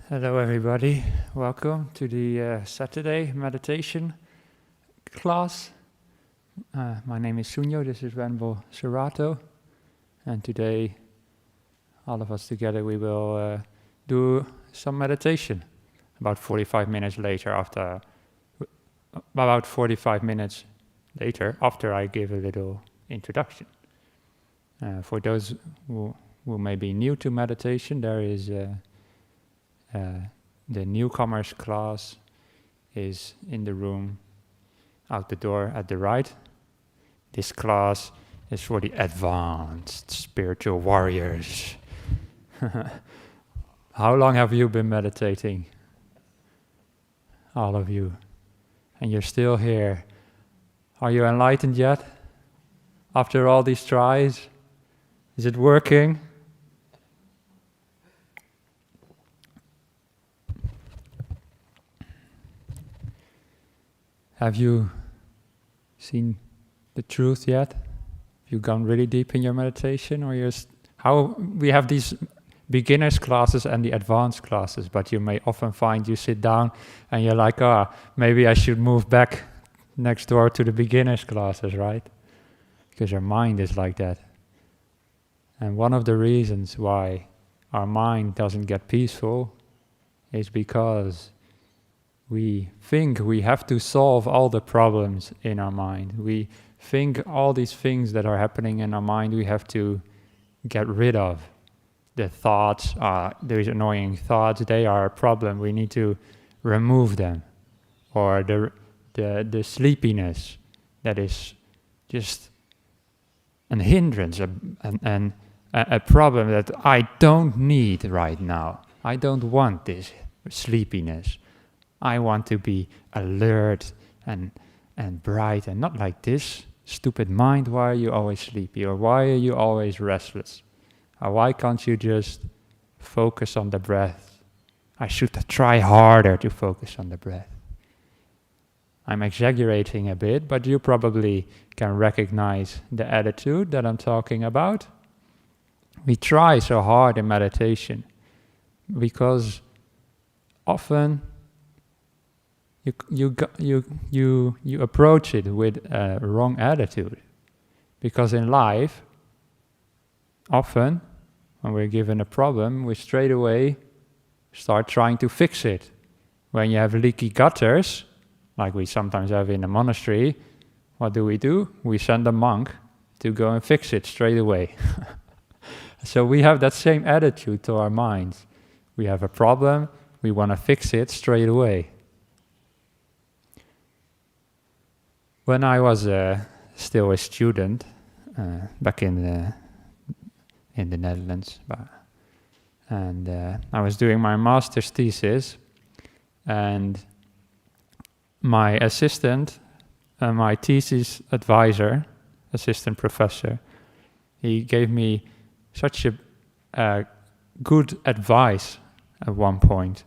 Hello everybody, welcome to the Saturday meditation class. My name is Sunyo, this is Venerable Sunyo, and today all of us together we will do some meditation. About 45 minutes later after I give a little introduction. For those who may be new to meditation, there is the newcomers class is in the room out the door at the right. This class is for the advanced spiritual warriors. How long have you been meditating? All of you. And you're still here. Are you enlightened yet? After all these tries? Is it working? Have you seen the truth yet? Have you gone really deep in your meditation? Or how we have these beginners classes and the advanced classes, but you may often find you sit down and you're like, maybe I should move back next door to the beginners classes, right? Because your mind is like that. And one of the reasons why our mind doesn't get peaceful is because we think we have to solve all the problems in our mind. We think all these things that are happening in our mind we have to get rid of. The thoughts, those annoying thoughts, they are a problem. We need to remove them. Or the sleepiness that is just a hindrance, a problem that I don't need right now. I don't want this sleepiness. I want to be alert and bright and not like this. Stupid mind, why are you always sleepy? Or why are you always restless? Or why can't you just focus on the breath? I should try harder to focus on the breath. I'm exaggerating a bit, but you probably can recognize the attitude that I'm talking about. We try so hard in meditation because often you approach it with a wrong attitude, because in life, often when we're given a problem, we straight away start trying to fix it. When you have leaky gutters, like we sometimes have in a monastery, what do? We send a monk to go and fix it straight away. So we have that same attitude to our minds. We have a problem, we want to fix it straight away. When I was still a student back in the Netherlands, and I was doing my master's thesis, and my assistant, my thesis advisor, assistant professor, he gave me such a good advice at one point.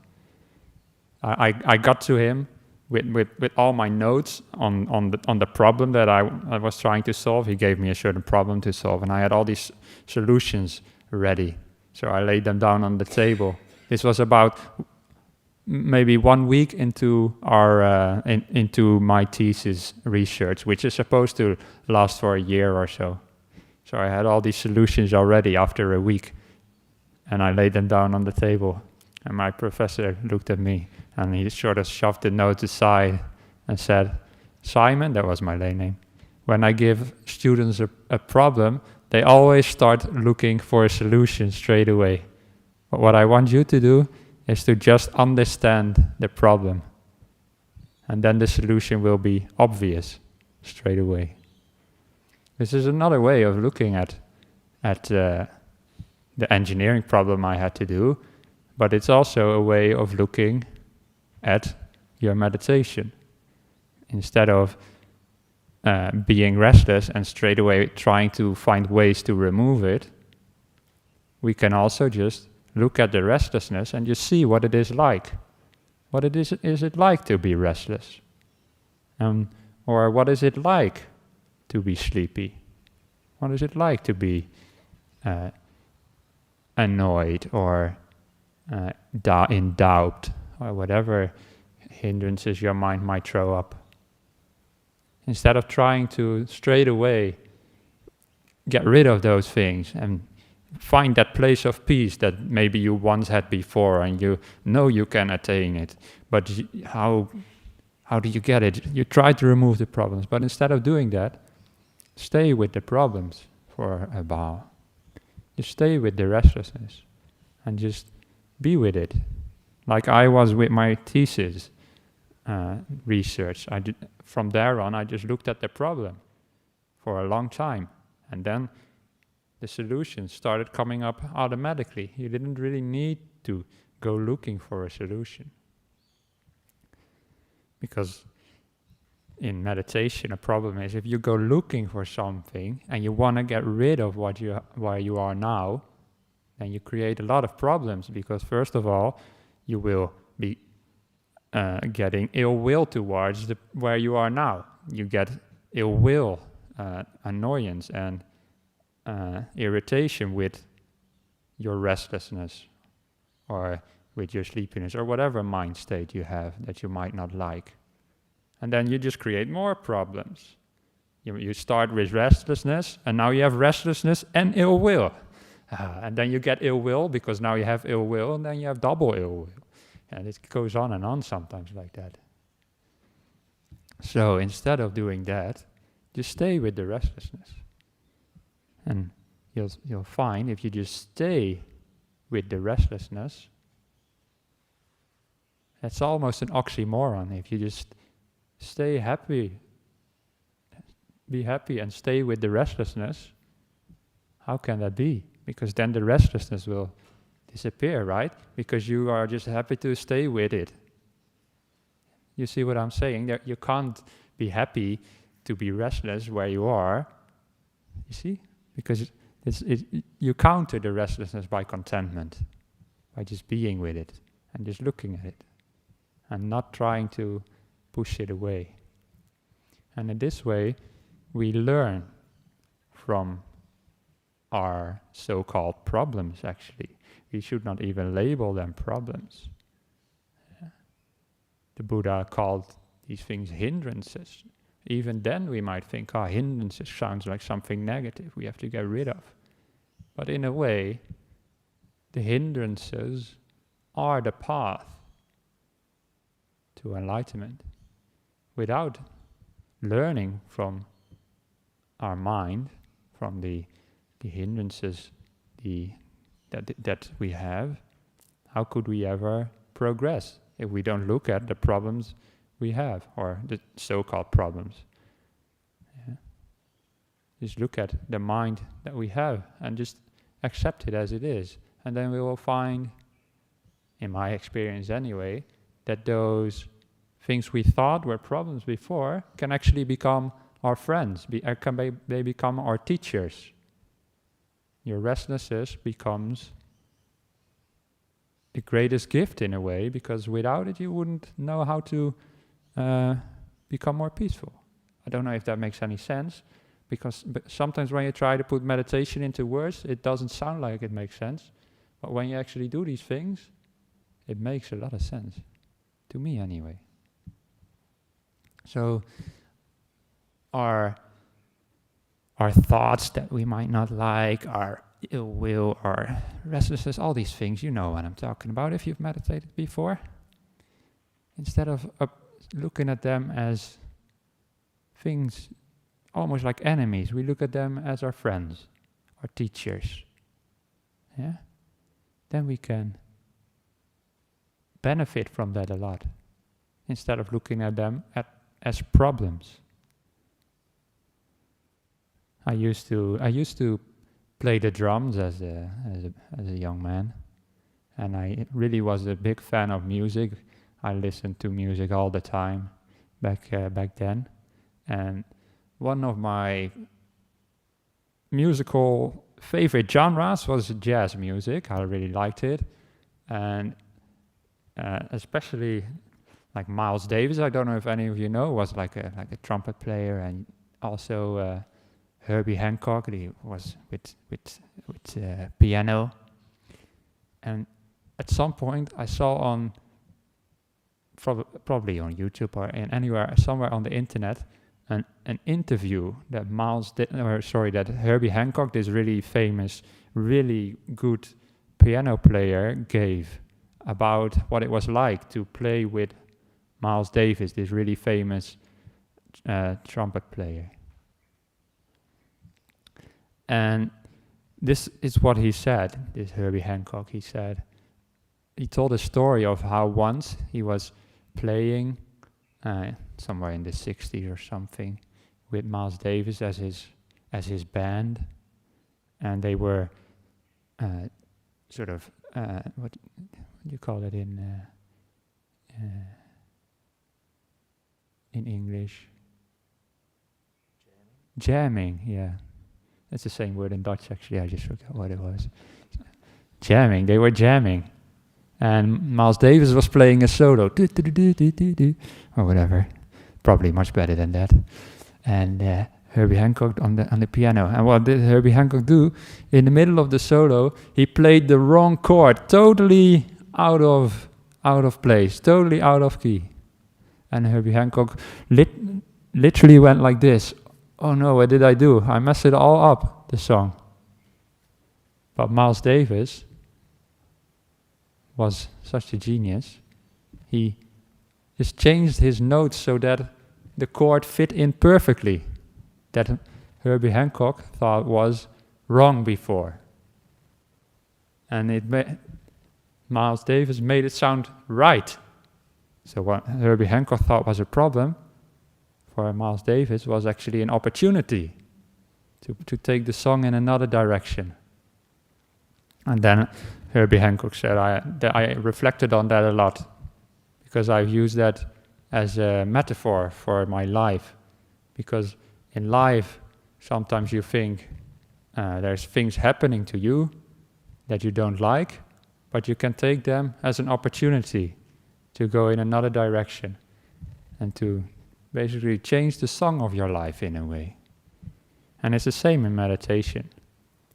I got to him with all my notes on the problem that I was trying to solve. He gave me a certain problem to solve, and I had all these solutions ready. So I laid them down on the table. This was about maybe 1 week into into my thesis research, which is supposed to last for a year or so. So I had all these solutions already after a week, and I laid them down on the table. And my professor looked at me, and he sort of shoved the notes aside and said, "Simon," that was my lay name, "when I give students a problem, they always start looking for a solution straight away. But what I want you to do is to just understand the problem. And then the solution will be obvious straight away." This is another way of looking at the engineering problem I had to do, but it's also a way of looking at your meditation. Instead of being restless and straight away trying to find ways to remove it, we can also just look at the restlessness and just see what it is like. What is it like to be restless? Or what is it like to be sleepy? What is it like to be annoyed or in doubt, or whatever hindrances your mind might throw up. Instead of trying to straight away get rid of those things and find that place of peace that maybe you once had before and you know you can attain it, but how do you get it? You try to remove the problems, but instead of doing that, stay with the problems for a while. You stay with the restlessness and just be with it. Like I was with my thesis research. From there on, I just looked at the problem for a long time, and then the solutions started coming up automatically. You didn't really need to go looking for a solution. Because in meditation, a problem is if you go looking for something and you want to get rid of where you are now, then you create a lot of problems, because first of all, you will be getting ill will towards where you are now. You get ill will, annoyance and irritation with your restlessness or with your sleepiness or whatever mind state you have that you might not like. And then you just create more problems. You start with restlessness, and now you have restlessness and ill will. And then you get ill will because now you have ill will, and then you have double ill will. And it goes on and on sometimes like that. So instead of doing that, just stay with the restlessness. And you'll find if you just stay with the restlessness, that's almost an oxymoron. If you just stay happy, be happy and stay with the restlessness, how can that be? Because then the restlessness will disappear, right? Because you are just happy to stay with it. You see what I'm saying? That you can't be happy to be restless where you are. You see? Because you counter the restlessness by contentment, by just being with it and just looking at it and not trying to push it away. And in this way, we learn from our so-called problems, actually. We should not even label them problems. The Buddha called these things hindrances. Even then we might think, hindrances sounds like something negative we have to get rid of. But in a way, the hindrances are the path to enlightenment. Without learning from our mind, from the hindrances that we have, how could we ever progress if we don't look at the problems we have, or the so-called problems? Yeah. Just look at the mind that we have and just accept it as it is. And then we will find, in my experience anyway, that those things we thought were problems before can actually become our friends, they become our teachers. Your restlessness becomes the greatest gift in a way, because without it you wouldn't know how to become more peaceful. I don't know if that makes any sense, because sometimes when you try to put meditation into words, it doesn't sound like it makes sense. But when you actually do these things, it makes a lot of sense. To me anyway. So our thoughts that we might not like, our ill will, our restlessness, all these things, you know what I'm talking about if you've meditated before. Instead of looking at them as things almost like enemies, we look at them as our friends, our teachers. Yeah? Then we can benefit from that a lot, instead of looking at them as problems. I used to play the drums as a young man, and I really was a big fan of music. I listened to music all the time back then, and one of my musical favorite genres was jazz music. I really liked it, and especially like Miles Davis. I don't know if any of you know, was like a trumpet player, and also Herbie Hancock. He was with piano, and at some point I saw on, probably on YouTube or anywhere, somewhere on the internet, an interview that that Herbie Hancock, this really famous, really good piano player, gave about what it was like to play with Miles Davis, this really famous trumpet player. And this is what he said, this Herbie Hancock. He told a story of how once he was playing somewhere in the 60s or something with Miles Davis as his band, and they were sort of what do you call it in English? Jamming, yeah. That's the same word in Dutch, actually. I just forgot what it was. Jamming. They were jamming. And Miles Davis was playing a solo. Or whatever. Probably much better than that. And Herbie Hancock on the piano. And what did Herbie Hancock do? In the middle of the solo, he played the wrong chord. Totally out of place. Totally out of key. And Herbie Hancock literally went like this. Oh no, what did I do? I messed it all up, the song. But Miles Davis was such a genius. He just changed his notes so that the chord fit in perfectly, that Herbie Hancock thought was wrong before. And Miles Davis made it sound right. So what Herbie Hancock thought was a problem, for Miles Davis was actually an opportunity to take the song in another direction. And then Herbie Hancock said, I reflected on that a lot, because I've used that as a metaphor for my life. Because in life, sometimes you think there's things happening to you that you don't like, but you can take them as an opportunity to go in another direction and to basically change the song of your life in a way. And it's the same in meditation.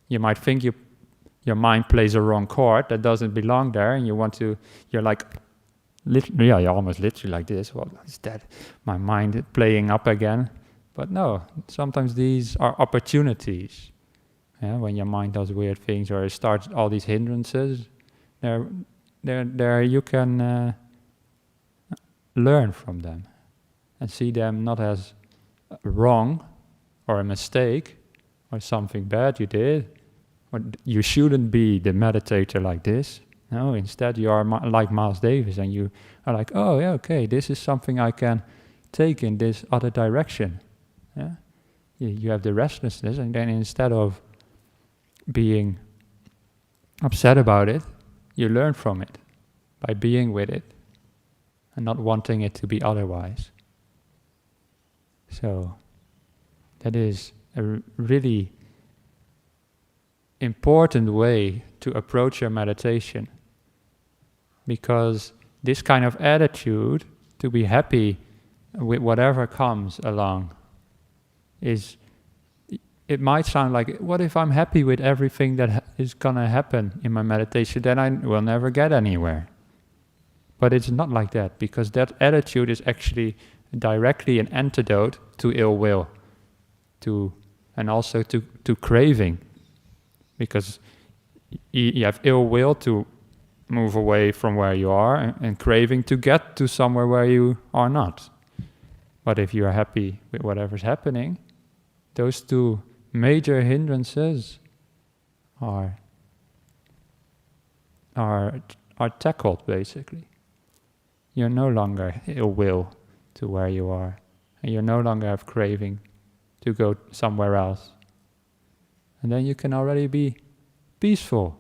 You might think your mind plays a wrong chord that doesn't belong there, and you're like, you're almost literally like this. Well, is that my mind playing up again? But no, sometimes these are opportunities. Yeah, when your mind does weird things or it starts all these hindrances, there you can learn from them and see them not as wrong or a mistake or something bad you did, or you shouldn't be the meditator like this. No, instead you are like Miles Davis, and you are like, oh yeah, okay, this is something I can take in this other direction. Yeah, you have the restlessness, and then instead of being upset about it, you learn from it by being with it and not wanting it to be otherwise. So that is a really important way to approach your meditation, because this kind of attitude, to be happy with whatever comes along, it might sound like, what if I'm happy with everything that is gonna happen in my meditation, then I will never get anywhere. But it's not like that, because that attitude is actually directly an antidote to ill will, and also to craving, because you have ill will to move away from where you are, and craving to get to somewhere where you are not. But if you are happy with whatever's happening, those two major hindrances are tackled, basically. You're no longer ill will to where you are, and you no longer have craving to go somewhere else. And then you can already be peaceful.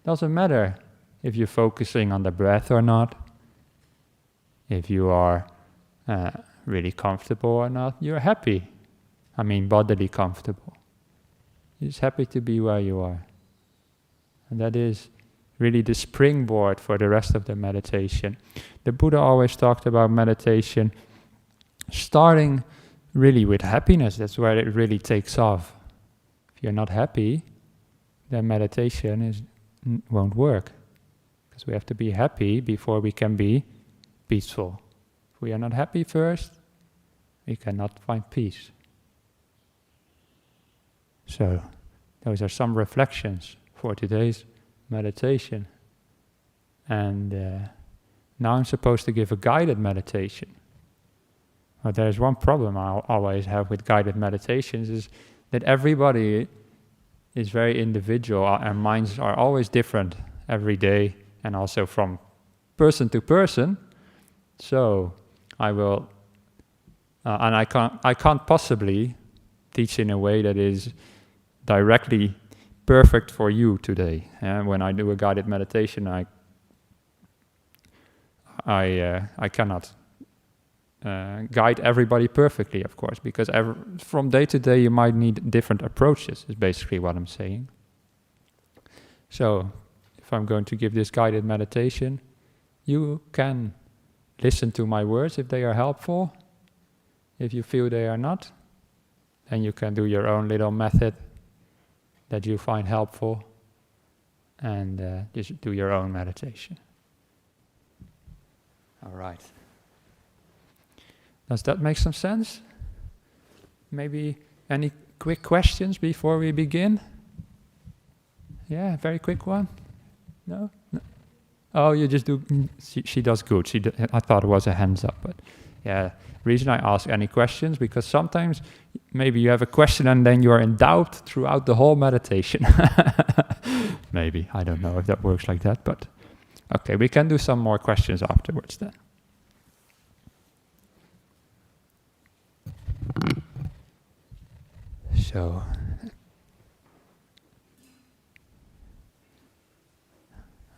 Doesn't matter if you're focusing on the breath or not, if you are really comfortable or not, you're happy. I mean, bodily comfortable. You're just happy to be where you are. And that is really the springboard for the rest of the meditation. The Buddha always talked about meditation starting really with happiness. That's where it really takes off. If you're not happy, then meditation won't work. Because we have to be happy before we can be peaceful. If we are not happy first, we cannot find peace. So, those are some reflections for today's meditation. And now I'm supposed to give a guided meditation. But there's one problem I always have with guided meditations, is that everybody is very individual. Our minds are always different every day, and also from person to person. So I will, and I can't possibly teach in a way that is directly perfect for you today. And when I do a guided meditation, I cannot guide everybody perfectly, of course, because from day to day you might need different approaches, is basically what I'm saying. So, if I'm going to give this guided meditation, you can listen to my words if they are helpful. If you feel they are not, then you can do your own little method that you find helpful, and just do your own meditation. All right. Does that make some sense? Maybe any quick questions before we begin? Yeah, very quick one. No? Oh, you just do. She does good. I thought it was a hands up, but yeah. Reason I ask any questions, because sometimes maybe you have a question and then you are in doubt throughout the whole meditation. Maybe, I don't know if that works like that, but okay, we can do some more questions afterwards then. So,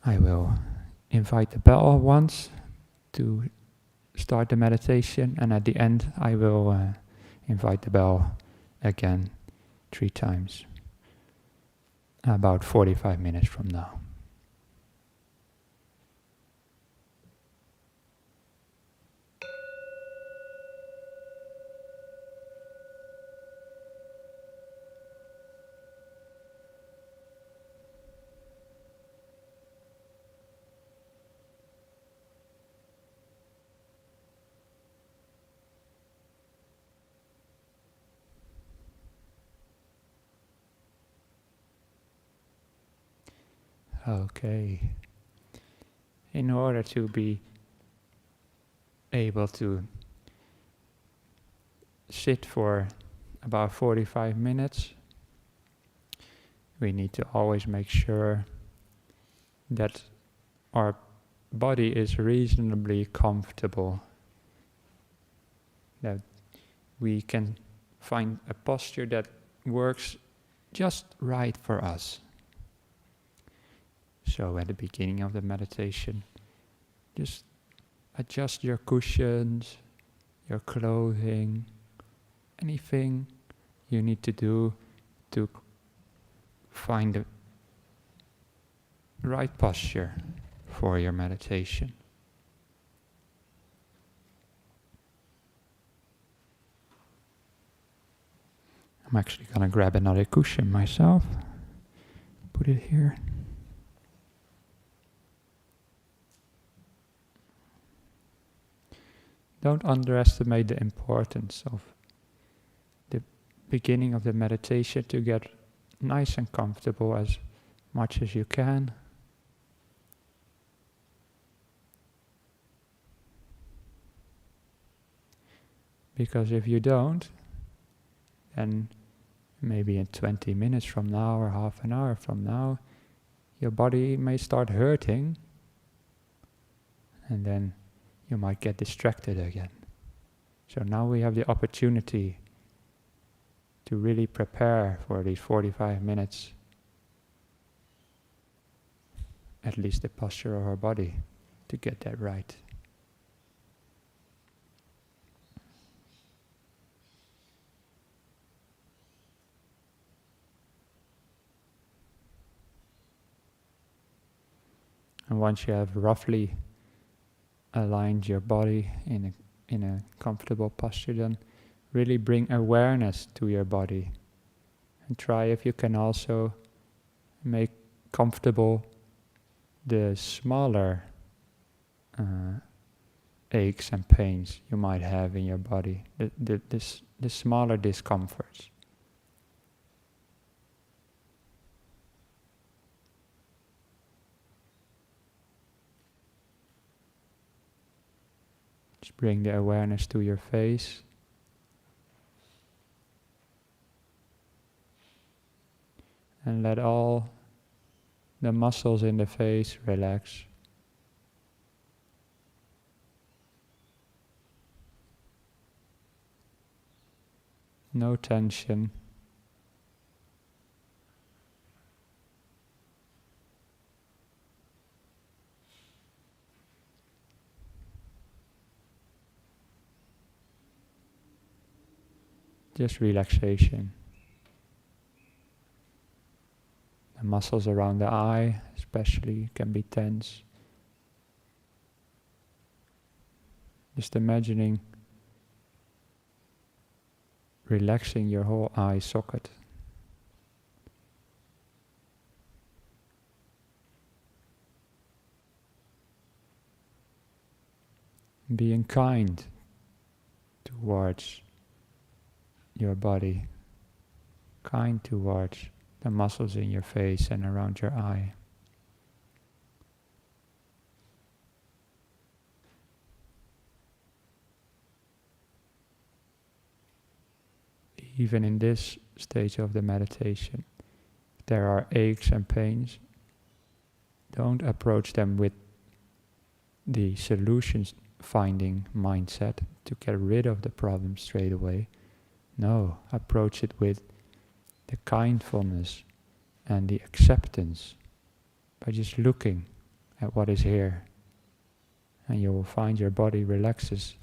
I will invite the bell once to start the meditation, and at the end I will invite the bell again 3 times, about 45 minutes from now. Okay. In order to be able to sit for about 45 minutes, we need to always make sure that our body is reasonably comfortable, that we can find a posture that works just right for us. So at the beginning of the meditation, just adjust your cushions, your clothing, anything you need to do to find the right posture for your meditation. I'm actually going to grab another cushion myself, put it here. Don't underestimate the importance of the beginning of the meditation to get nice and comfortable as much as you can. Because if you don't, then maybe in 20 minutes from now or half an hour from now, your body may start hurting, and then you might get distracted again. So now we have the opportunity to really prepare for these 45 minutes, at least the posture of our body, to get that right. And once you have roughly aligned your body in a comfortable posture, then really bring awareness to your body, and try if you can also make comfortable the smaller aches and pains you might have in your body, the smaller discomforts. Just bring the awareness to your face. And let all the muscles in the face relax. No tension. Just relaxation. The muscles around the eye especially can be tense. Just imagining relaxing your whole eye socket. Being kind towards your body, kind towards the muscles in your face and around your eye. Even in this stage of the meditation, if there are aches and pains, don't approach them with the solutions finding mindset to get rid of the problem straight away. No, approach it with the kindfulness and the acceptance by just looking at what is here. And you will find your body relaxes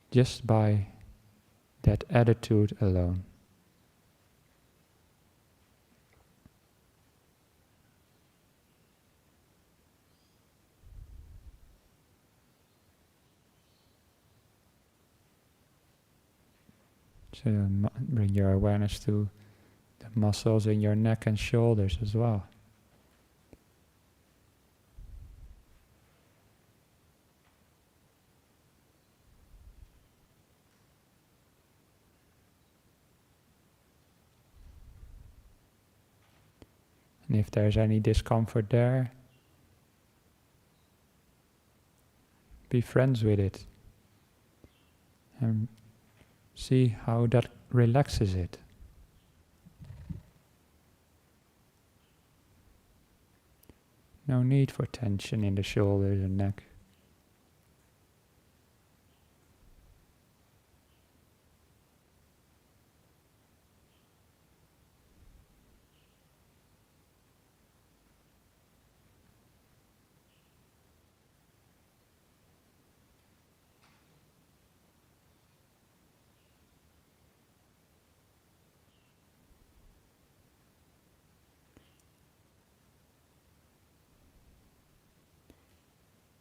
just by that attitude alone. So bring your awareness to the muscles in your neck and shoulders as well. And if there's any discomfort there, be friends with it and see how that relaxes it. No need for tension in the shoulders and neck.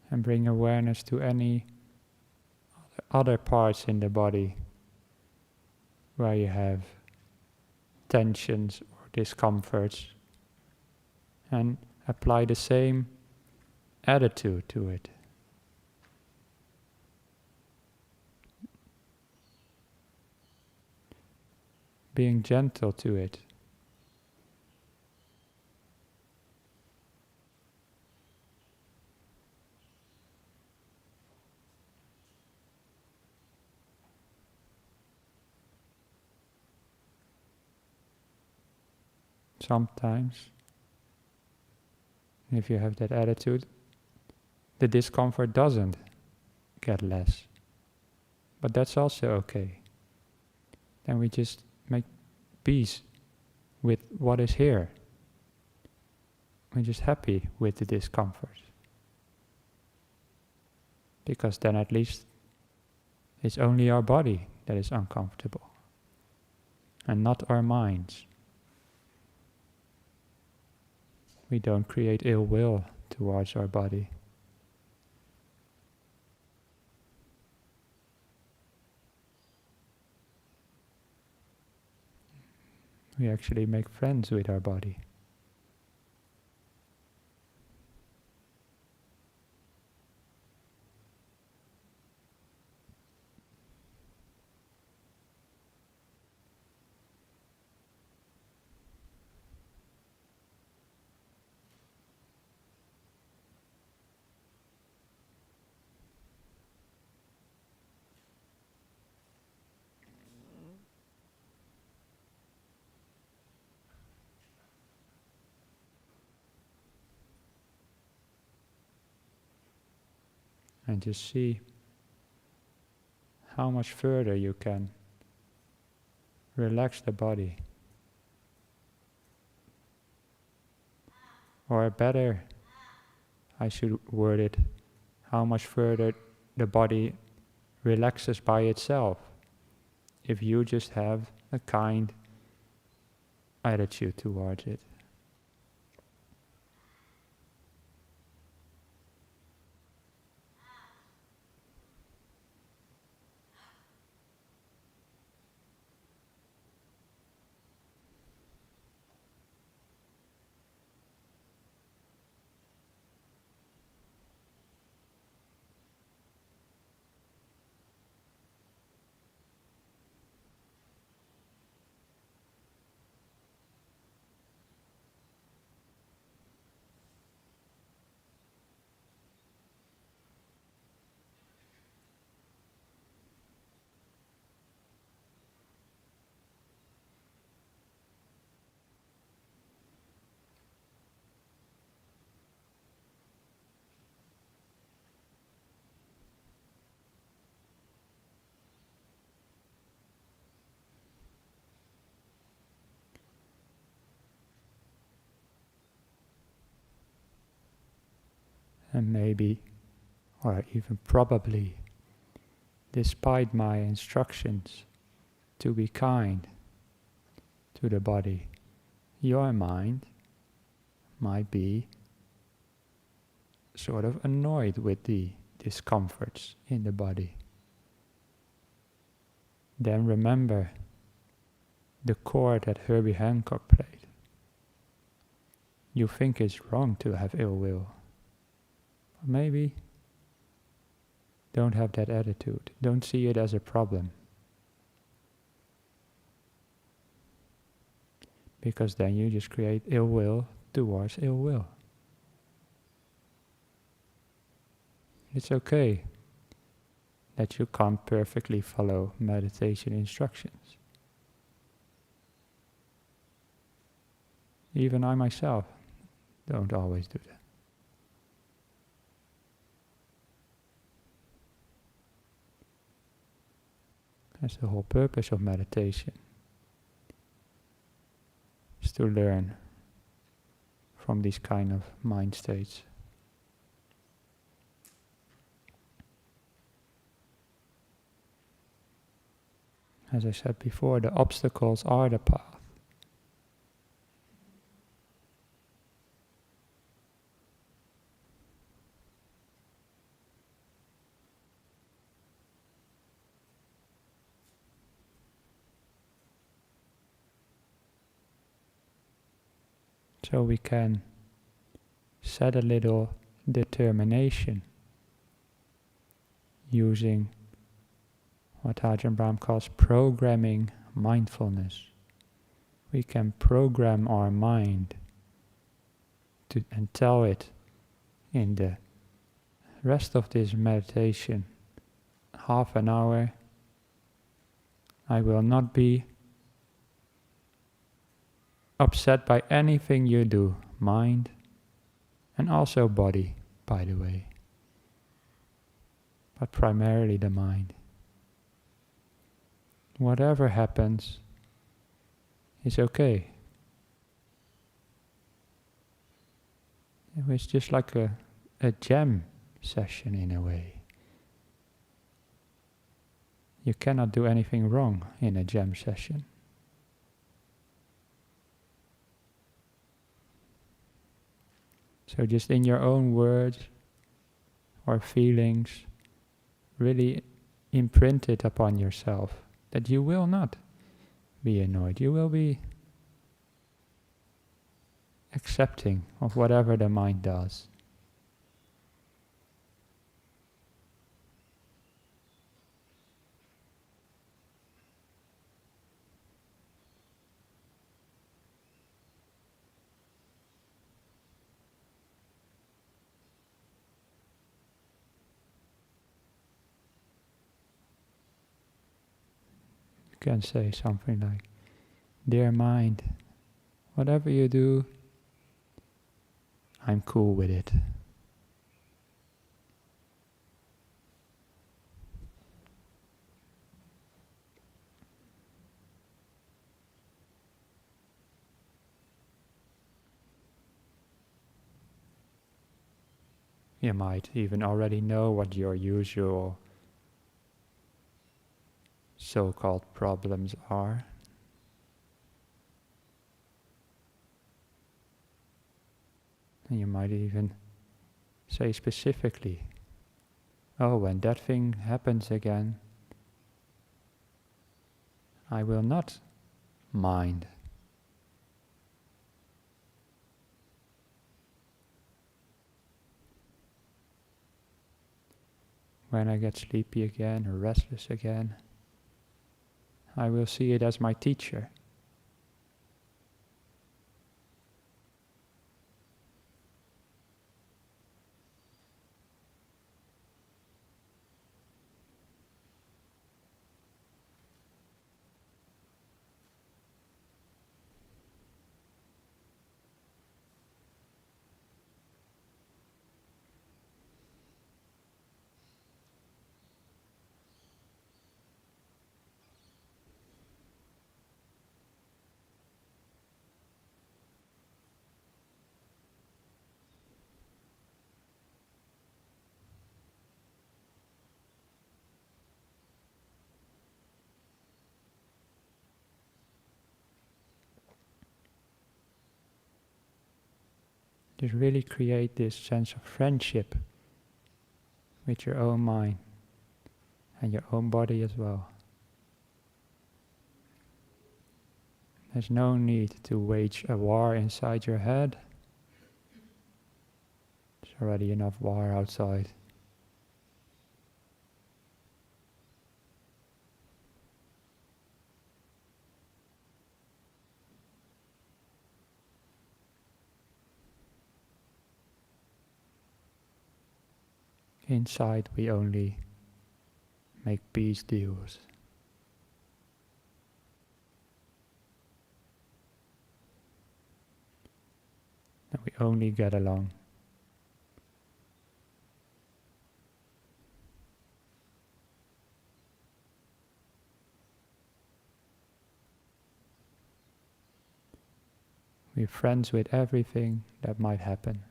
And bring awareness to any other parts in the body where you have tensions or discomforts, and apply the same attitude to it. Being gentle to it. Sometimes, if you have that attitude, the discomfort doesn't get less. But that's also okay. Then we just make peace with what is here. We're just happy with the discomfort. Because then at least it's only our body that is uncomfortable, and not our minds. We don't create ill will towards our body. We actually make friends with our body. and just see how much further you can relax the body. Or better, I should word it, how much further the body relaxes by itself if you just have a kind attitude towards it. And maybe, or even probably, despite my instructions to be kind to the body, your mind might be sort of annoyed with the discomforts in the body. Then remember the chord that Herbie Hancock played. You think it's wrong to have ill will. But maybe don't have that attitude. Don't see it as a problem. Because then you just create ill will towards ill will. It's okay that you can't perfectly follow meditation instructions. Even I myself don't always do that. That's the whole purpose of meditation, is to learn from these kind of mind states. As I said before, the obstacles are the path. So we can set a little determination using what Ajahn Brahm calls programming mindfulness. We can program our mind and tell it in the rest of this meditation, half an hour, I will not be upset by anything you do, mind and also body, by the way, but primarily the mind. Whatever happens is okay. It was just like a jam session in a way. You cannot do anything wrong in a jam session. So just in your own words or feelings, really imprint it upon yourself that you will not be annoyed. You will be accepting of whatever the mind does. Can say something like, dear mind, whatever you do, I'm cool with it. You might even already know what your usual so-called problems are. And you might even say specifically, oh, when that thing happens again, I will not mind. When I get sleepy again or restless again, I will see it as my teacher. Just really create this sense of friendship with your own mind and your own body as well. There's no need to wage a war inside your head. There's already enough war outside. Inside we only make peace deals. And we only get along. We're friends with everything that might happen.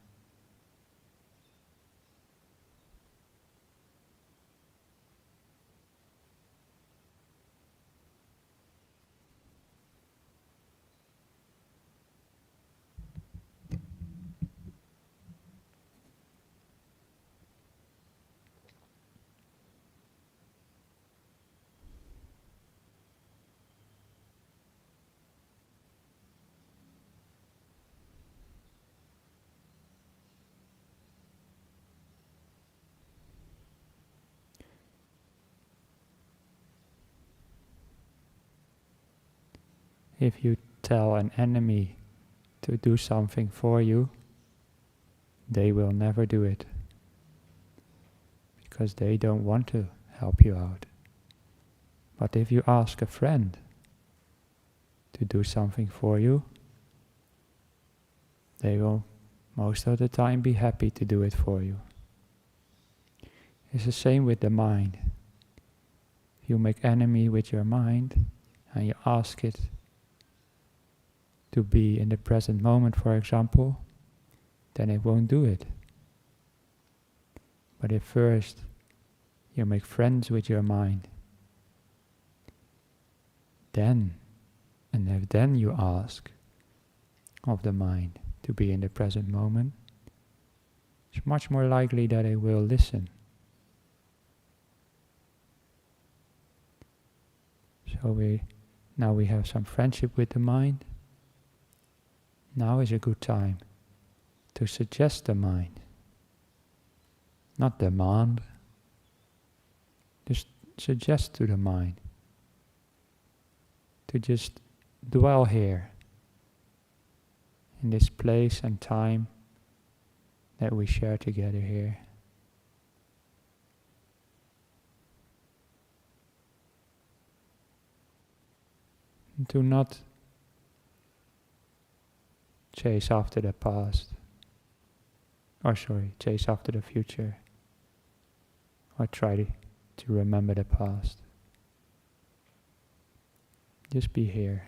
If you tell an enemy to do something for you, they will never do it, because they don't want to help you out. But if you ask a friend to do something for you, they will most of the time be happy to do it for you. It's the same with the mind. If you make enemy with your mind and you ask it to be in the present moment, for example, then it won't do it. But if first you make friends with your mind, then you ask of the mind to be in the present moment, it's much more likely that it will listen. So now we have some friendship with the mind. Now is a good time to suggest the mind, not demand. Just suggest to the mind to just dwell here in this place and time that we share together here. Do not chase after the past, chase after the future, or try to remember the past. Just be here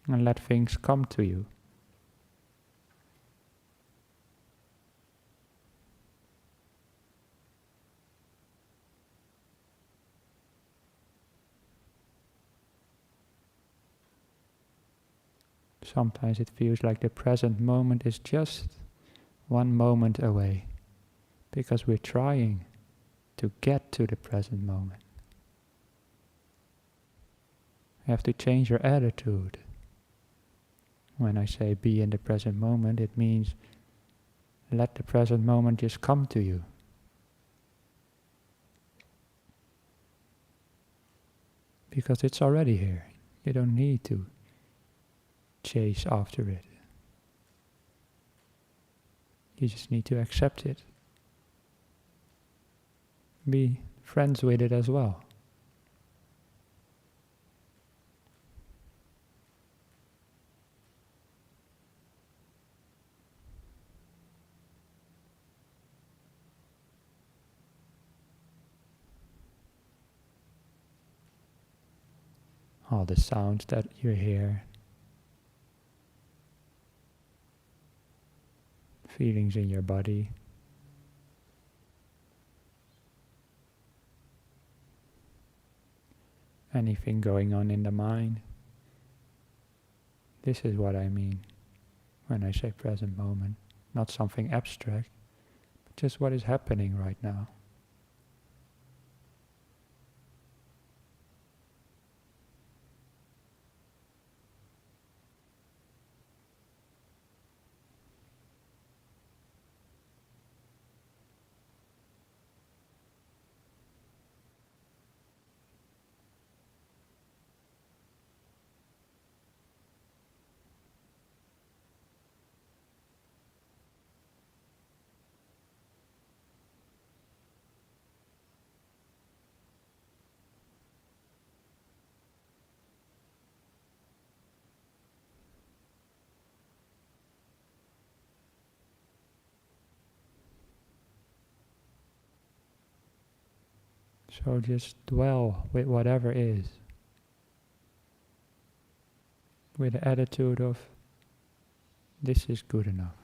and let things come to you. Sometimes it feels like the present moment is just one moment away, because we're trying to get to the present moment. You have to change your attitude. When I say be in the present moment, it means let the present moment just come to you. Because it's already here. You don't need to chase after it. You just need to accept it. Be friends with it as well. All the sounds that you hear, feelings in your body, anything going on in the mind. This is what I mean when I say present moment. Not something abstract, but just what is happening right now. So just dwell with whatever is, with the attitude of, this is good enough.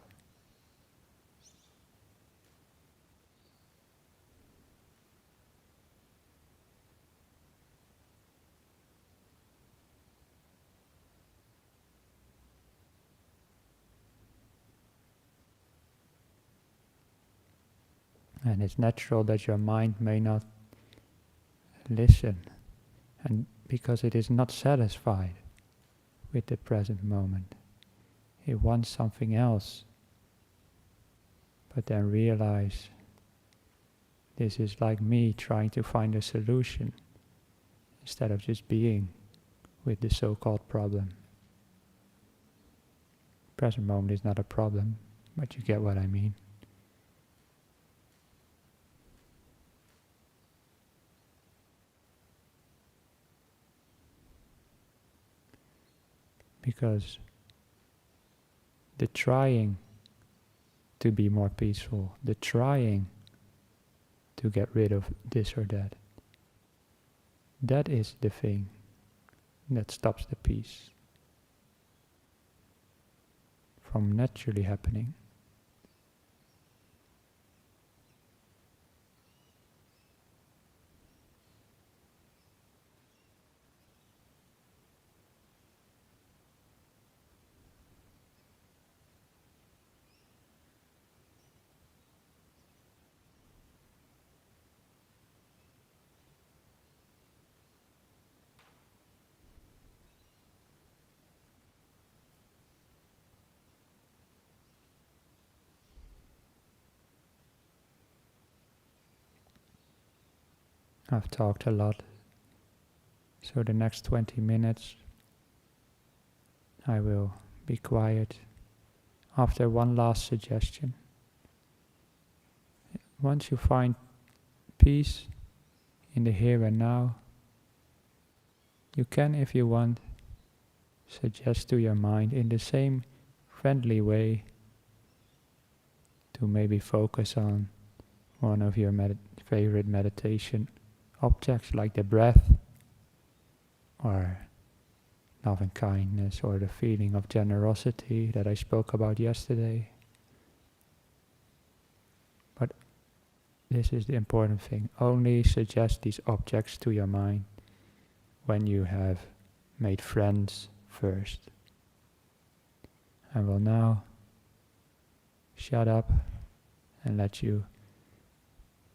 And it's natural that your mind may not listen, and because it is not satisfied with the present moment. It wants something else. But then realize this is like me trying to find a solution instead of just being with the so-called problem. Present moment is not a problem, but you get what I mean. Because the trying to be more peaceful, the trying to get rid of this or that, that is the thing that stops the peace from naturally happening. I've talked a lot, so the next 20 minutes I will be quiet after one last suggestion. Once you find peace in the here and now, you can, if you want, suggest to your mind in the same friendly way to maybe focus on one of your favorite meditation objects like the breath or love and kindness or the feeling of generosity that I spoke about yesterday. But this is the important thing. Only suggest these objects to your mind when you have made friends first. I will now shut up and let you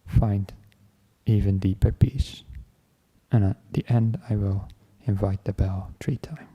find even deeper peace. And at the end, I will invite the bell 3 times.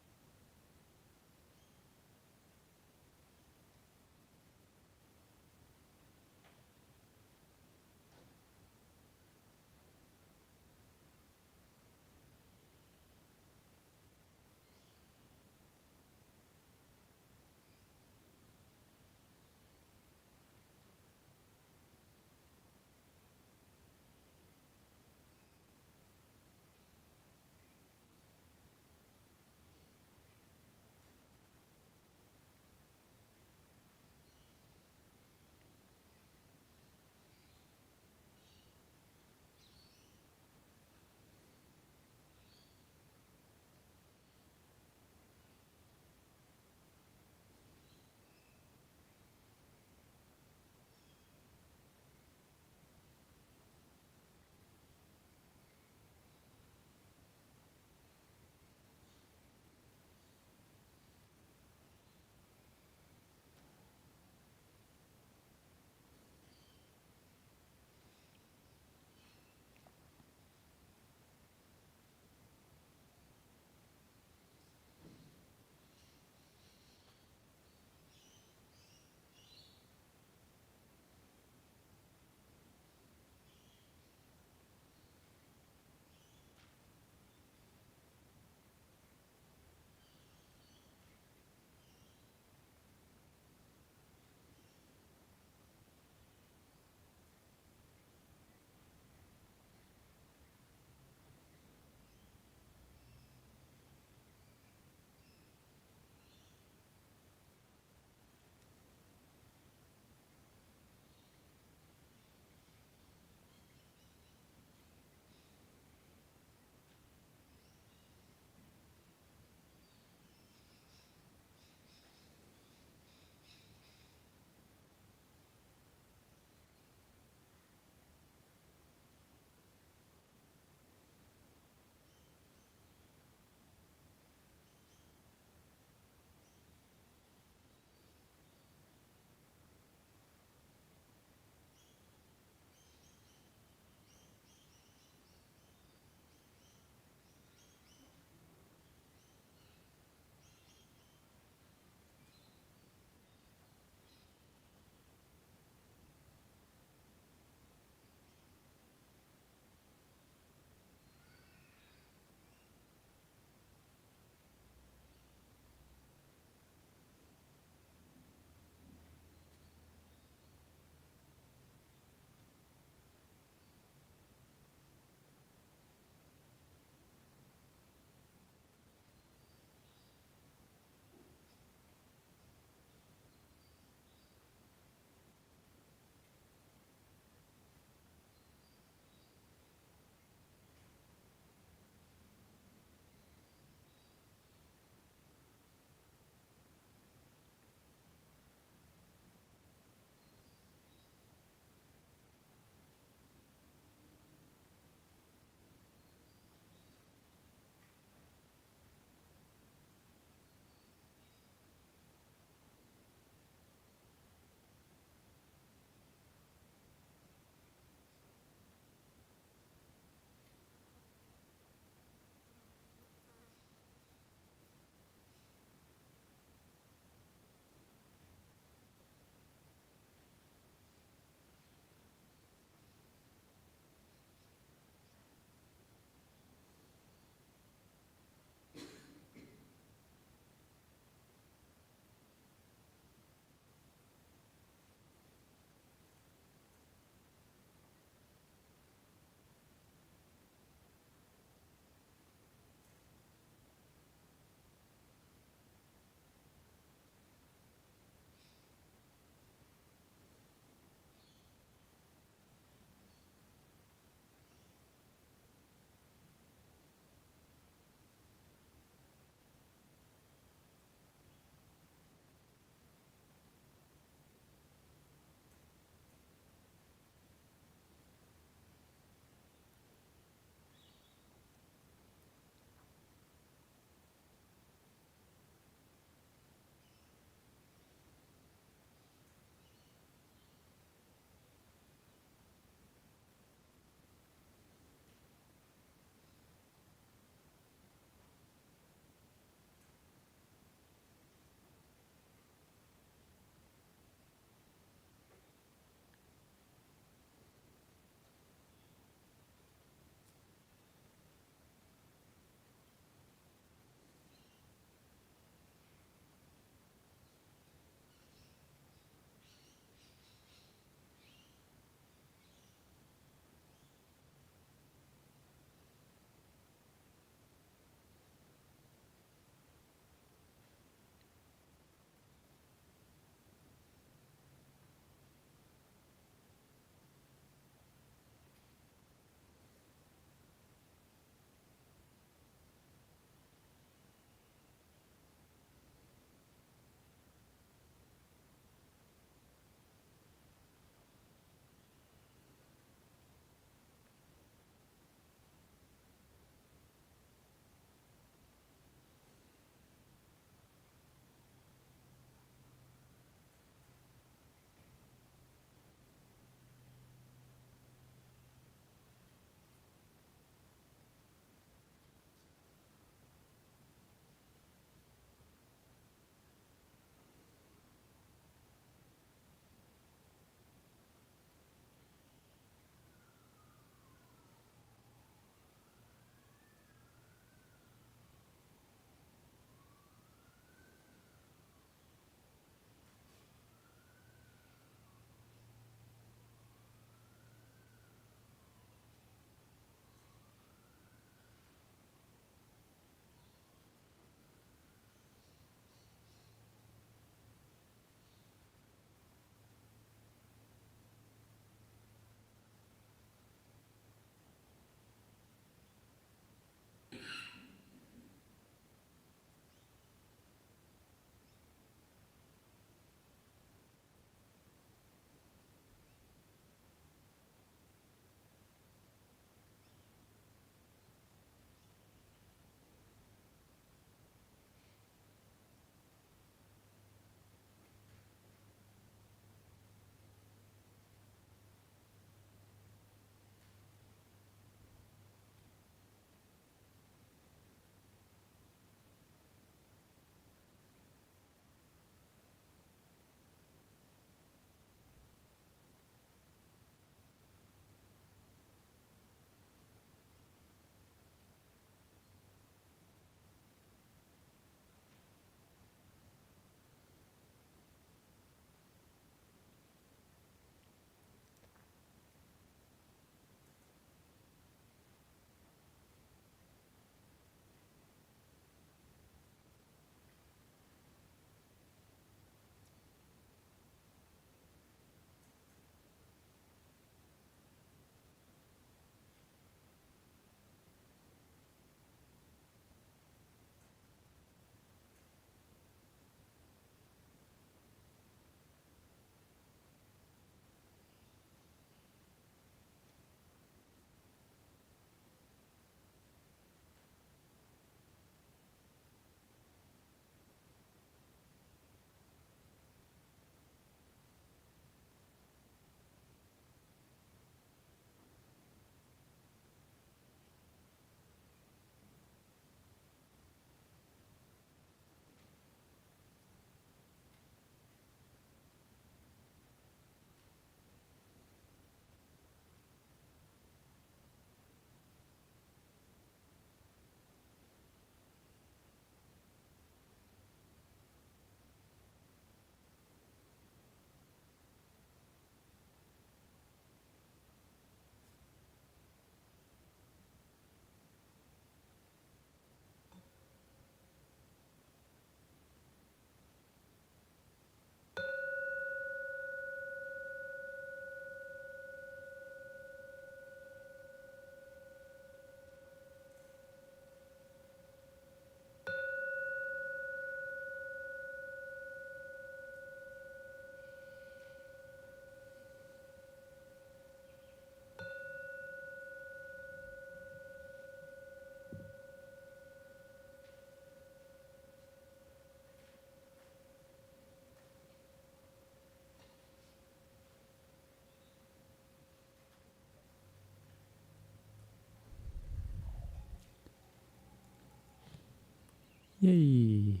Yay!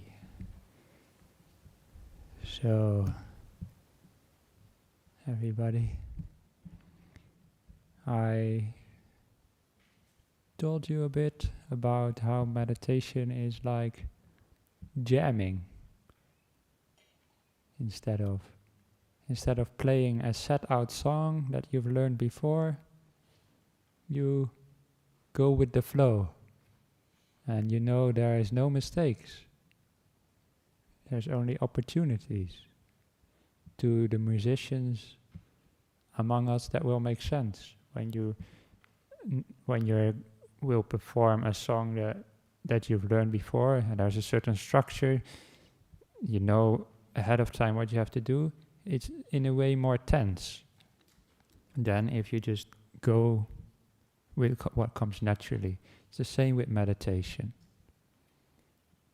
So, everybody, I told you a bit about how meditation is like jamming. Instead of playing a set out song that you've learned before, you go with the flow. And you know there is no mistakes. There's only opportunities. To the musicians among us, that will make sense. When you will perform a song that you've learned before, and there's a certain structure, you know ahead of time what you have to do, it's in a way more tense than if you just go with what comes naturally. It's the same with meditation.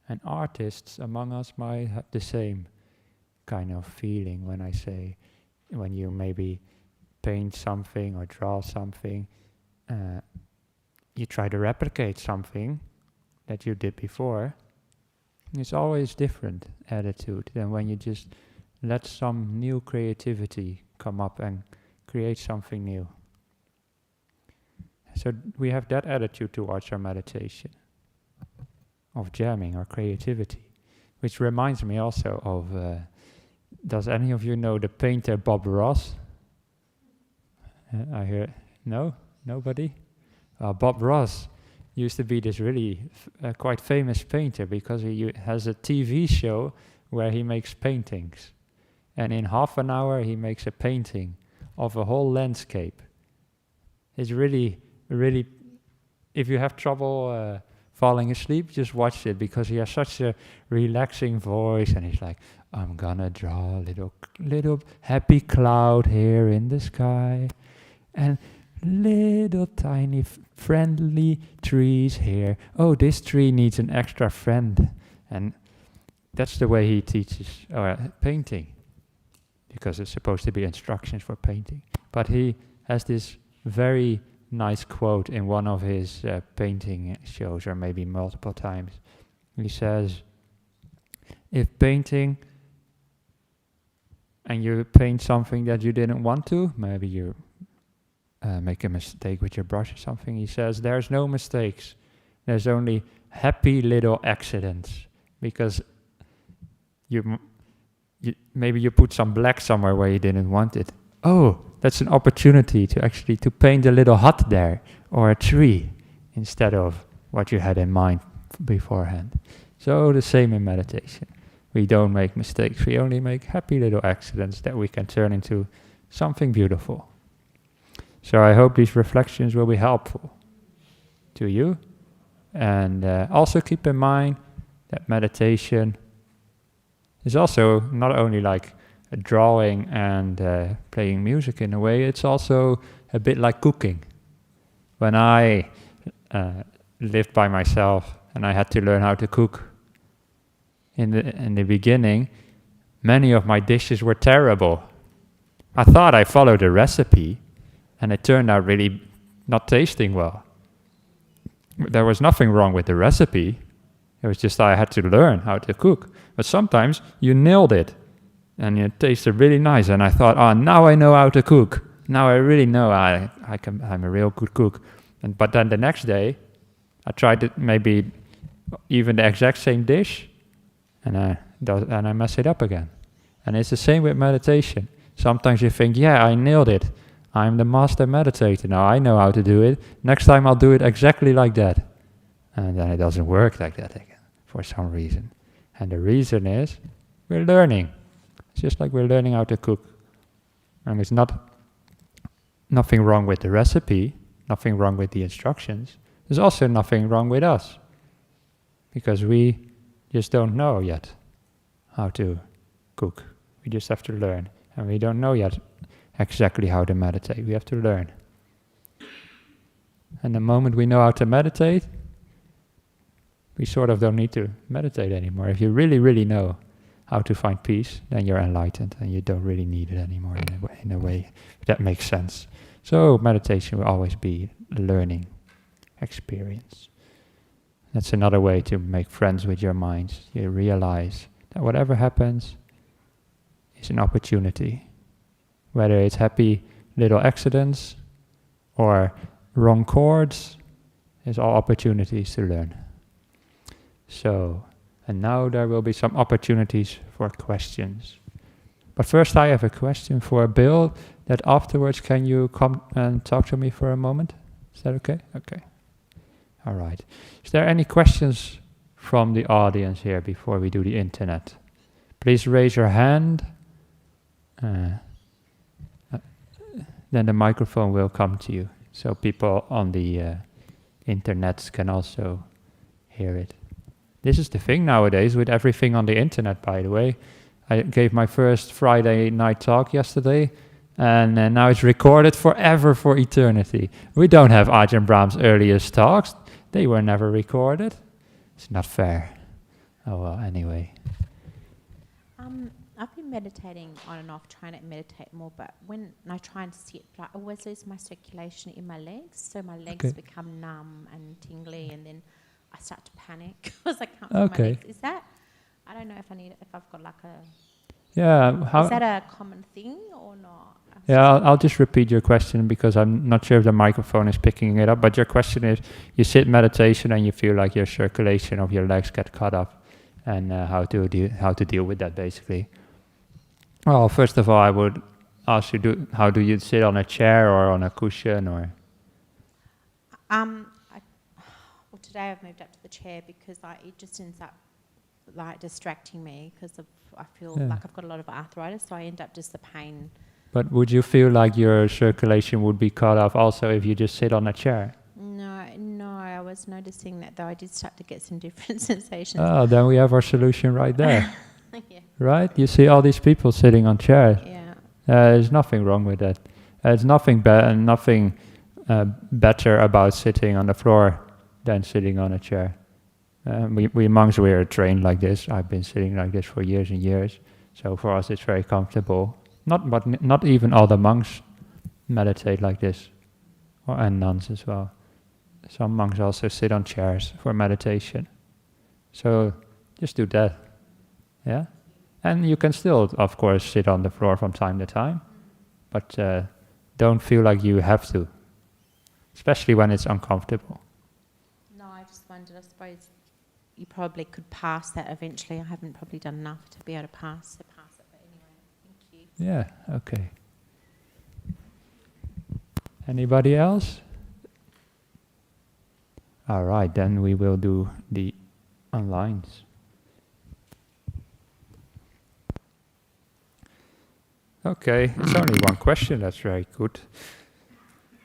And artists among us might have the same kind of feeling when you maybe paint something or draw something, you try to replicate something that you did before. It's always different attitude than when you just let some new creativity come up and create something new. So we have that attitude towards our meditation, of jamming or creativity, which reminds me also of, does any of you know the painter Bob Ross? I hear, no? Nobody? Bob Ross used to be this really quite famous painter because he has a TV show where he makes paintings. And in half an hour he makes a painting of a whole landscape. It's really, really, if you have trouble falling asleep, just watch it, because he has such a relaxing voice, and he's like, I'm gonna draw a little happy cloud here in the sky, and little tiny friendly trees here. Oh, this tree needs an extra friend. And that's the way he teaches painting, because it's supposed to be instructions for painting. But he has this very nice quote in one of his painting shows, or maybe multiple times. He says, if painting, and you paint something that you didn't want to, maybe you make a mistake with your brush or something, he says, there's no mistakes. There's only happy little accidents. Because maybe you put some black somewhere where you didn't want it. Oh, that's an opportunity to paint a little hut there, or a tree, instead of what you had in mind beforehand. So the same in meditation. We don't make mistakes. We only make happy little accidents that we can turn into something beautiful. So I hope these reflections will be helpful to you. And also keep in mind that meditation is also not only like drawing and playing music in a way, it's also a bit like cooking. When I lived by myself and I had to learn how to cook, in the beginning, many of my dishes were terrible. I thought I followed a recipe, and it turned out really not tasting well. There was nothing wrong with the recipe. It was just I had to learn how to cook. But sometimes you nailed it, and it tasted really nice. And I thought, now I know how to cook. Now I really know I'm a real good cook. But then the next day, I tried it, maybe even the exact same dish, and I mess it up again. And it's the same with meditation. Sometimes you think, I nailed it. I'm the master meditator now. I know how to do it. Next time I'll do it exactly like that. And then it doesn't work like that again for some reason. And the reason is we're learning. It's just like we're learning how to cook. And it's nothing wrong with the recipe, nothing wrong with the instructions. There's also nothing wrong with us, because we just don't know yet how to cook. We just have to learn. And we don't know yet exactly how to meditate. We have to learn. And the moment we know how to meditate, we sort of don't need to meditate anymore. If you really, really know how to find peace, then you're enlightened and you don't really need it anymore in a way that makes sense. So meditation will always be a learning experience. That's another way to make friends with your mind. You realize that whatever happens is an opportunity. Whether it's happy little accidents or wrong chords, it's all opportunities to learn. So, and now there will be some opportunities for questions. But first I have a question for Bill, that afterwards can you come and talk to me for a moment? Is that okay? Okay. All right. Is there any questions from the audience here before we do the internet? Please raise your hand. Then the microphone will come to you, so people on the internet can also hear it. This is the thing nowadays with everything on the internet, by the way. I gave my first Friday night talk yesterday, and now it's recorded forever, for eternity. We don't have Ajahn Brahm's earliest talks. They were never recorded. It's not fair. Oh well, anyway. I've been meditating on and off, trying to meditate more, but when I try and sit, I always lose my circulation in my legs, so my legs become numb and tingly, and then I start to panic because I can't feel my legs. Is that, I don't know if I've got like a... Yeah. Is that a common thing or not? Yeah, I'll just repeat your question because I'm not sure if the microphone is picking it up, but your question is, you sit meditation and you feel like your circulation of your legs get cut off, and how to deal with that, basically. Well, first of all, I would ask you, how do you sit, on a chair or on a cushion, or? Well, today I've moved up to the chair because it just ends up like distracting me because I feel like I've got a lot of arthritis, so I end up just the pain. But would you feel like your circulation would be cut off also if you just sit on a chair? No, I was noticing that though. I did start to get some different sensations. Oh, then we have our solution right there. Yeah. Right? You see all these people sitting on chairs. Yeah. There's nothing wrong with that. There's nothing better about sitting on the floor than sitting on a chair. We monks, we are trained like this. I've been sitting like this for years and years. So for us it's very comfortable. Not even all the monks meditate like this, and nuns as well. Some monks also sit on chairs for meditation. So just do that. Yeah? And you can still, of course, sit on the floor from time to time, but don't feel like you have to, especially when it's uncomfortable. No, I just wondered, I suppose you probably could pass that eventually. I haven't probably done enough to be able to pass it, but anyway, thank you. Yeah, okay. Anybody else? All right, then we will do the onlines. Okay, it's only one question, that's very good.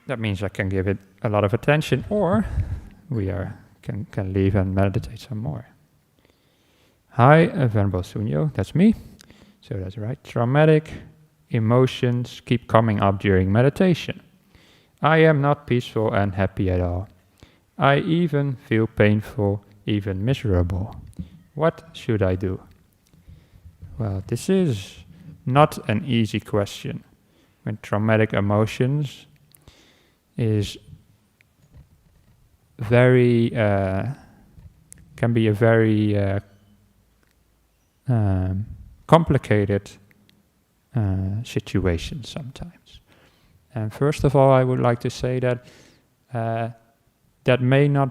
That means I can give it a lot of attention, or we can leave and meditate some more. Hi, Venerable Sunyo, that's me. So that's right. Traumatic emotions keep coming up during meditation. I am not peaceful and happy at all. I even feel painful, even miserable. What should I do? Well, this is not an easy question. When traumatic emotions is very can be a very complicated situation sometimes. And first of all, I would like to say that that may not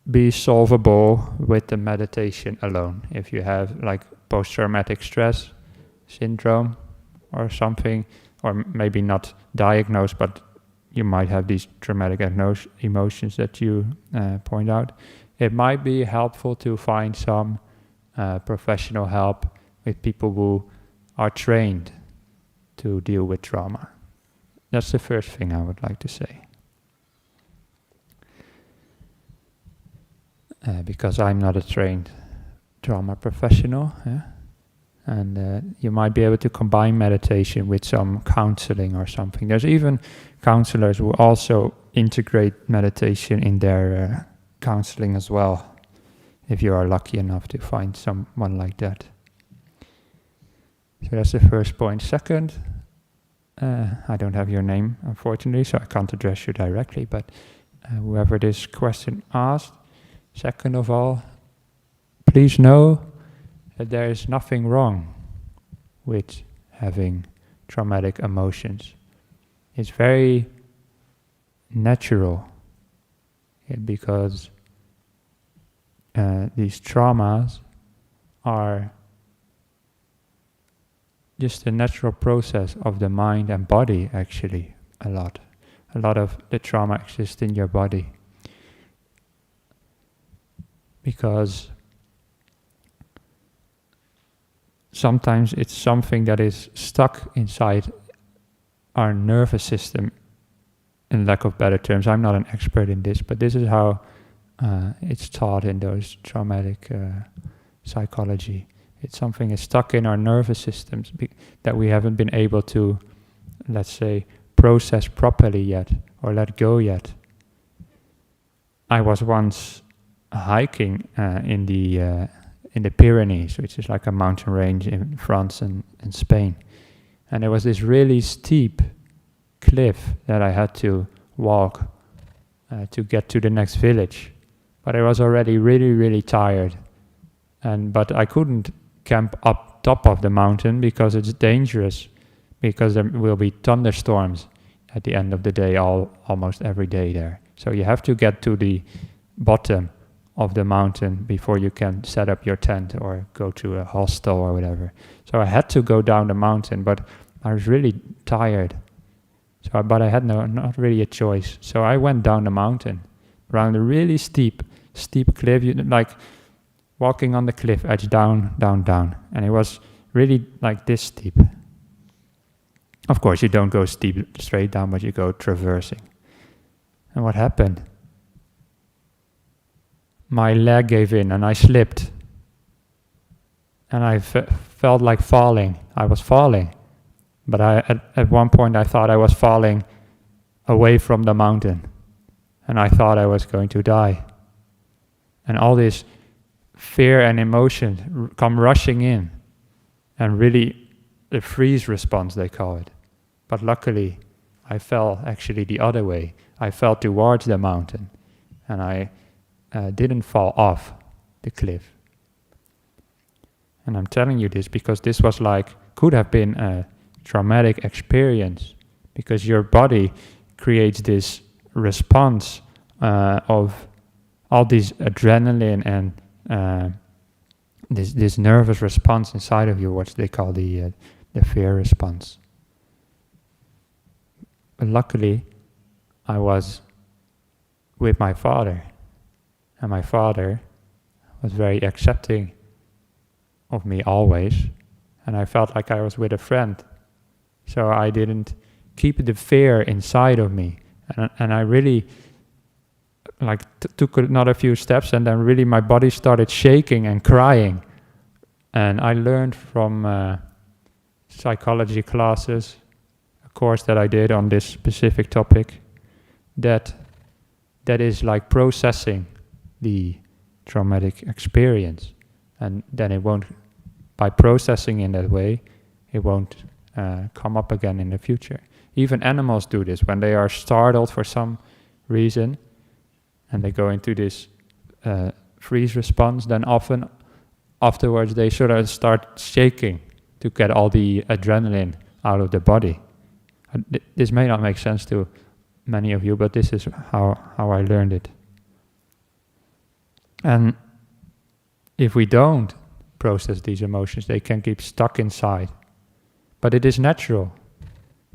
be solvable with the meditation alone. If you have like post-traumatic stress syndrome or something, or maybe not diagnosed, but you might have these traumatic emotions that you point out, it might be helpful to find some professional help with people who are trained to deal with trauma. That's the first thing I would like to say. Because I'm not a trained trauma professional, and you might be able to combine meditation with some counseling or something. There's even counselors who also integrate meditation in their counseling as well, if you are lucky enough to find someone like that. So that's the first point. Second, I don't have your name, unfortunately, so I can't address you directly, but whoever this question asked, Second of all, please know that there is nothing wrong with having traumatic emotions. It's very natural, because these traumas are just a natural process of the mind and body, actually. A lot of the trauma exists in your body, because sometimes it's something that is stuck inside our nervous system, in lack of better terms. I'm not an expert in this, but this is how it's taught in those traumatic psychology. It's something that's stuck in our nervous systems that we haven't been able to, let's say, process properly yet, or let go yet. I was once hiking in the Pyrenees, which is like a mountain range in France and Spain. And there was this really steep cliff that I had to walk to get to the next village. But I was already really, really tired. But I couldn't camp up top of the mountain because it's dangerous, because there will be thunderstorms at the end of the day, almost every day there. So you have to get to the bottom of the mountain before you can set up your tent or go to a hostel or whatever. So I had to go down the mountain, but I was really tired. But I had not really a choice. So I went down the mountain, around a really steep cliff, like walking on the cliff edge, down, down, down. And it was really like this steep. Of course, you don't go straight down, but you go traversing. And what happened? My leg gave in and I slipped. And I felt like falling. I was falling. But at one point I thought I was falling away from the mountain. And I thought I was going to die. And all this fear and emotion come rushing in. And really, the freeze response, they call it. But luckily, I fell actually the other way. I fell towards the mountain. And I didn't fall off the cliff. And I'm telling you this because this was could have been a traumatic experience, because your body creates this response of all this adrenaline and this nervous response inside of you, what they call the fear response. But luckily, I was with my father, and my father was very accepting of me always, and I felt like I was with a friend. So I didn't keep the fear inside of me, and I really took another few steps, and then really my body started shaking and crying. And I learned from psychology classes, a course that I did on this specific topic, that is like processing the traumatic experience, and then it won't, by processing in that way, it won't come up again in the future. Even animals do this when they are startled for some reason, and they go into this freeze response. Then often afterwards they sort of start shaking to get all the adrenaline out of the body. This may not make sense to many of you, but this is how I learned it. And if we don't process these emotions, they can keep stuck inside. But it is natural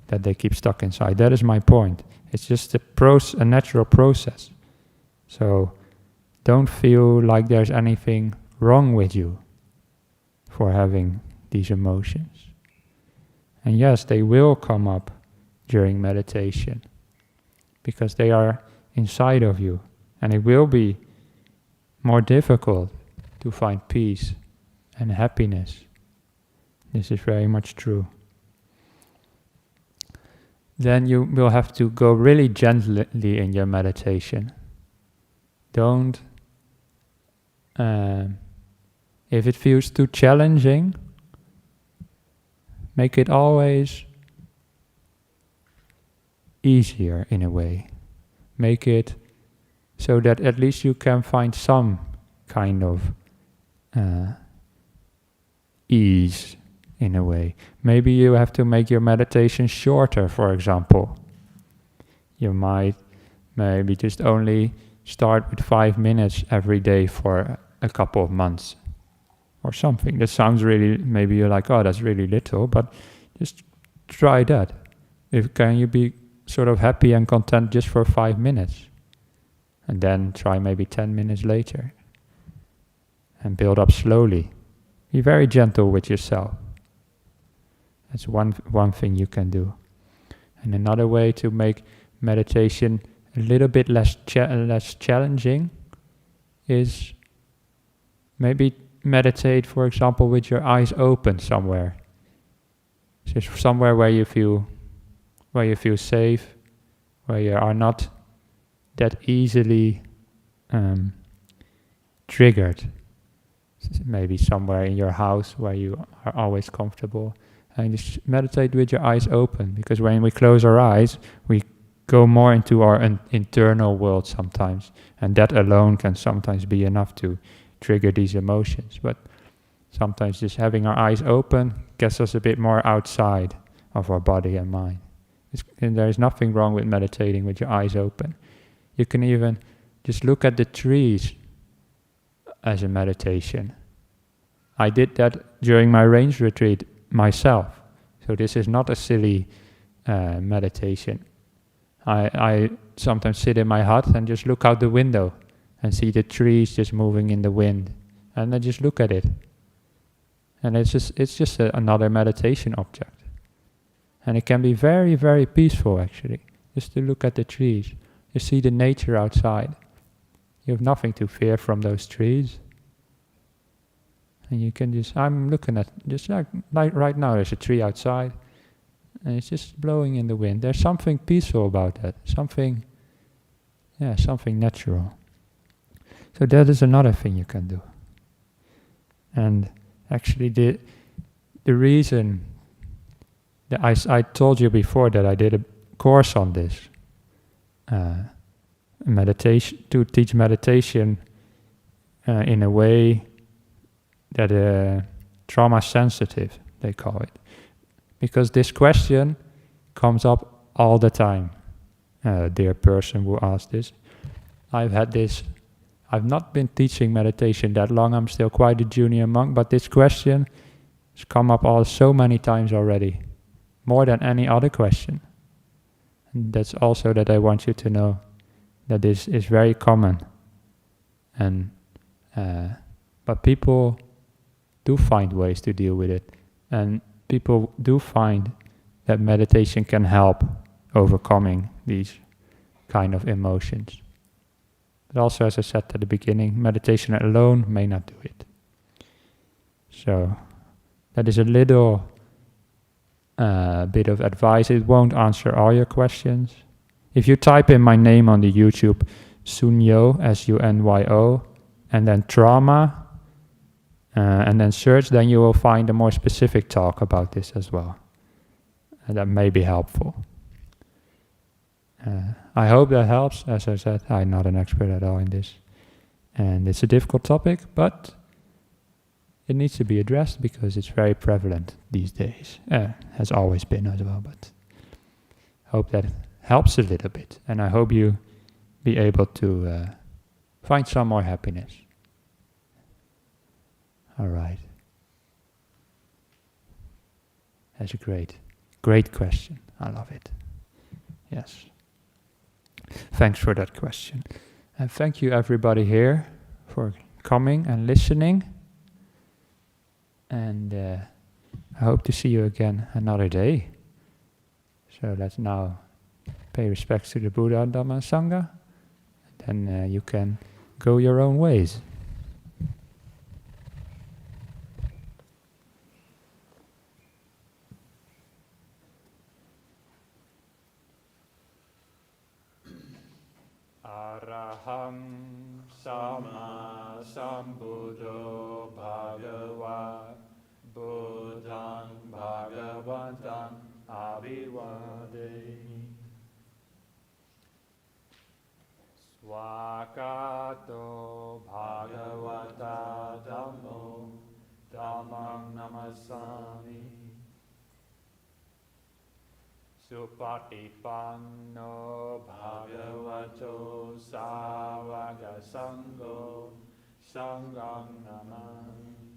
that they keep stuck inside. That is my point. It's just a natural process. So don't feel like there's anything wrong with you for having these emotions. And yes, they will come up during meditation, because they are inside of you, and it will be more difficult to find peace and happiness. This is very much true. Then you will have to go really gently in your meditation. Don't, if it feels too challenging, make it always easier in a way. Make it so that at least you can find some kind of ease in a way. Maybe you have to make your meditation shorter, for example. You might maybe just only start with 5 minutes every day for a couple of months or something. That sounds really, maybe you're like, oh, that's really little, but just try that. Can you be sort of happy and content just for 5 minutes? And then try maybe 10 minutes later. And build up slowly. Be very gentle with yourself. That's one thing you can do. And another way to make meditation a little bit less challenging is maybe meditate, for example, with your eyes open somewhere. Just somewhere where you feel safe, where you are not that easily triggered. Maybe somewhere in your house where you are always comfortable. And just meditate with your eyes open, because when we close our eyes, we go more into our internal world sometimes, and that alone can sometimes be enough to trigger these emotions. But sometimes just having our eyes open gets us a bit more outside of our body and mind. And there is nothing wrong with meditating with your eyes open. You can even just look at the trees as a meditation. I did that during my range retreat myself. So this is not a silly meditation. I sometimes sit in my hut and just look out the window and see the trees just moving in the wind, and I just look at it. And it's just another meditation object. And it can be very, very peaceful actually, just to look at the trees. You see the nature outside. You have nothing to fear from those trees. And you can I'm looking at, just like right now, there's a tree outside, and it's just blowing in the wind. There's something peaceful about that, something natural. So that is another thing you can do. And actually the reason that I told you before that I did a course on this, meditation, to teach meditation in a way that trauma sensitive, they call it. Because this question comes up all the time. Dear person who asked this, I've not been teaching meditation that long, I'm still quite a junior monk, but this question has come up so many times already, more than any other question. And that's also that I want you to know that this is very common. And but people do find ways to deal with it, and people do find that meditation can help overcoming these kind of emotions. But also, as I said at the beginning, meditation alone may not do it. So that is a little bit of advice. It won't answer all your questions. If you type in my name on the YouTube, Sunyo, S-U-N-Y-O, and then trauma, and then search, then you will find a more specific talk about this as well. And that may be helpful. I hope that helps. As I said, I'm not an expert at all in this. And it's a difficult topic, but it needs to be addressed because it's very prevalent these days. Has always been as well, but I hope that helps a little bit. And I hope you be able to find some more happiness. All right. That's a great question. I love it. Yes. Thanks for that question. And thank you everybody here for coming and listening. And I hope to see you again another day. So let's now pay respects to the Buddha, Dhamma, and Sangha. Then you can go your own ways. Araham Sama Sambuddho Bhagava Buddhang Bhagavantam Abhivademi Vakato Bhagavata Dhammo Dhammam Namasami Supatipanno Bhagavato Sāvaka Sangho Sangham Namami